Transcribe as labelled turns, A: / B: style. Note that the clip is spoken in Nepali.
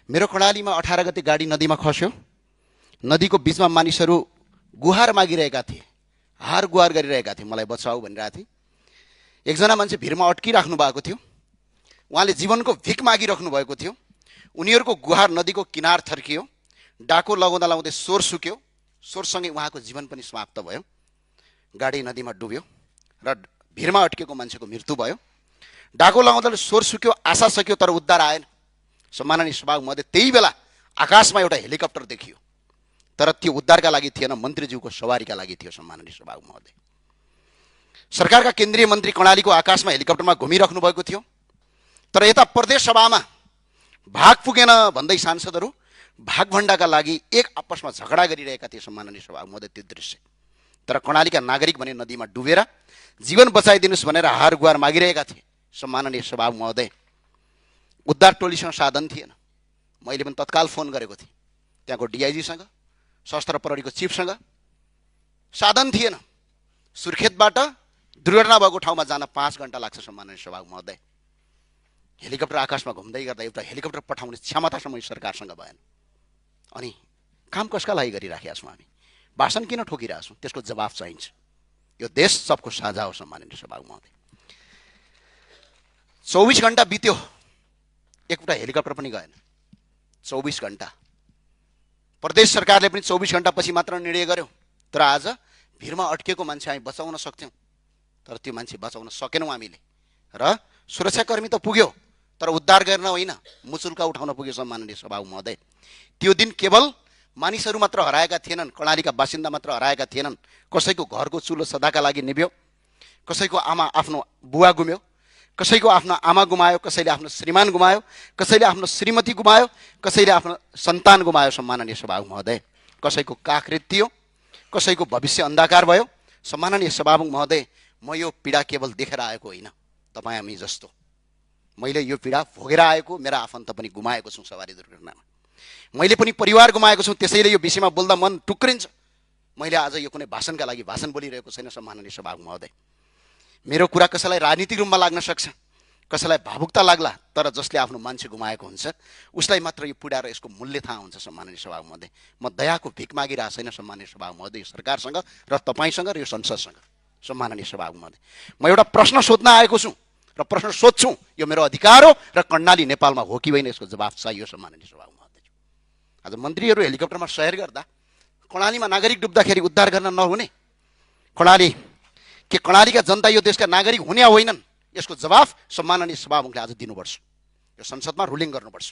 A: मेरो कर्णालीमा 18 गते गाडी नदीमा खस्यो। नदीको बीचमा मानिसहरू गुहार मागिरहेका थिए, हार गुहार गरिरहेका थिए, मलाई बचाऊ भनिरहेका थिए। एकजना मान्छे भिरमा अड्किराख्नु भएको थियो, उहाँले जीवनको भिख मागिराख्नु भएको थियो। उनीहरूको गुहार नदीको किनार थर्कियो, डाको लगाउँदा लगाउँदै स्वर सुक्यो, स्वरसँगै उहाँको जीवन पनि समाप्त भयो। गाडी नदीमा डुब्यो र भिरमा अड्केको मान्छेको मृत्यु भयो। डाको लगाउँदा स्वर सुक्यो, आशा सकियो, तर उद्धार आएन। सम्माननीय सभामुख महोदय, त्यही बेला आकाशमा एउटा हेलिकप्टर देखियो, तर त्यो उद्धारका लागि थिएन, मन्त्रीज्यूको सवारीका लागि थियो। सम्माननीय सभामुख महोदय, सरकारका केन्द्रीय मन्त्री कर्णालीको आकाशमा हेलिकप्टरमा घुमिराख्नु भएको थियो, तर यता प्रदेश सभामा भाग पुगेन भन्दै सांसदहरू भागभण्डाका लागि एक आपसमा झगडा गरिरहेका थिए। सम्माननीय सभामुख महोदय, त्यो दृश्य। तर कर्णालीका नागरिक भने नदीमा डुबेर जीवन बचाइदिनुस् भनेर हार गुहार मागिरहेका थिए। सम्माननीय सभामुख महोदय, उद्धार टोलीसँग साधन थिएन। मैले पनि तत्काल फोन गरेको थिएँ त्यहाँको डिआइजीसँग, सशस्त्र प्रहरीको चिफसँग। साधन थिएन। सुर्खेतबाट दुर्घटना भएको ठाउँमा जान 5 घण्टा लाग्छ। सम्माननीय सभामुख महोदय, हेलिकप्टर आकाशमा घुम्दै गर्दा एउटा हेलिकप्टर पठाउने क्षमतासम्म सरकारसँग भएन। अनि काम कसका लागि गरिराखेका छौँ हामी? भाषण किन ठोकिरहेका छौँ? त्यसको जवाफ चाहिन्छ। यो देश सबको साझा हो। सम्माननीय सभामुख महोदय, 24 घण्टा बित्यो, एउटा हेलिकप्टर पनि गएन। 24 घण्टा। प्रदेश सरकारले पनि 24 घण्टा पछि मात्र निर्णय गर्यो। तर आज भिरमा अड्केको मान्छे हामी बचाउन सक्थ्यौँ, तर त्यो मान्छे बचाउन सकेनौँ हामीले। र सुरक्षाकर्मी त पुग्यो, तर उद्धार गर्न होइन, मुचुल्का उठाउन पुग्यो। सम्माननीय सभामुख महोदय, त्यो दिन केवल मानिसहरू मात्र हराएका थिएनन्, कर्णालीका बासिन्दा मात्र हराएका थिएनन्। कसैको घरको चुलो सदाका लागि निभ्यो, कसैको आमा आफ्नो बुवा गुम्यो, कसैको आफ्नो आमा गुमायो, कसैले आफ्नो श्रीमान गुमायो, कसैले आफ्नो श्रीमती गुमायो, कसैले आफ्नो सन्तान गुमायो। सम्माननीय सभामुख महोदय, कसैको काख रित्तियो, कसैको भविष्य अन्धकार भयो। सम्माननीय सभामुख महोदय, म यो पीडा केवल देखेर आएको होइन, तपाईँ हामी जस्तो मैले यो पीडा भोगेर आएको, मेरा आफन्त पनि गुमाएको छु सवारी दुर्घटनामा। मैले पनि परिवार गुमाएको छु, त्यसैले यो विषयमा बोल्दा मन टुक्रिन्छ। मैले आज यो कुनै भाषणका लागि भाषण बोलिरहेको छैन। सम्माननीय सभामुख महोदय, मेरो कुरा कसैलाई राजनीतिक रूपमा लाग्न सक्छ, कसैलाई भावुकता लाग्ला, तर जसले आफ्नो मान्छे गुमाएको हुन्छ उसलाई मात्र यो पीडा र यसको मूल्य थाहा हुन्छ। सम्माननीय सभामुख महोदय, म दयाको भिख मागिरहेको छैन। सम्माननीय सभामुख महोदय, यो सरकारसँग र तपाईँसँग र यो संसदसँग। सम्माननीय सभामुख महोदय, म एउटा प्रश्न सोध्न आएको छु र प्रश्न सोध्छु, यो मेरो अधिकार हो र कर्णाली नेपालमा हो कि होइन यसको जवाफ चाहियो। सम्माननीय सभामुख महोदय, आज मन्त्रीहरू हेलिकप्टरमा सैर गर्दा कर्णालीमा नागरिक डुब्दाखेरि उद्धार गर्न नहुने? कर्णालीका जनता यो देशका नागरिक हुने होइनन्? यसको जवाफ सम्माननीय सभामुखले आज दिनुपर्छ। यो संसदमा रुलिङ गर्नुपर्छ।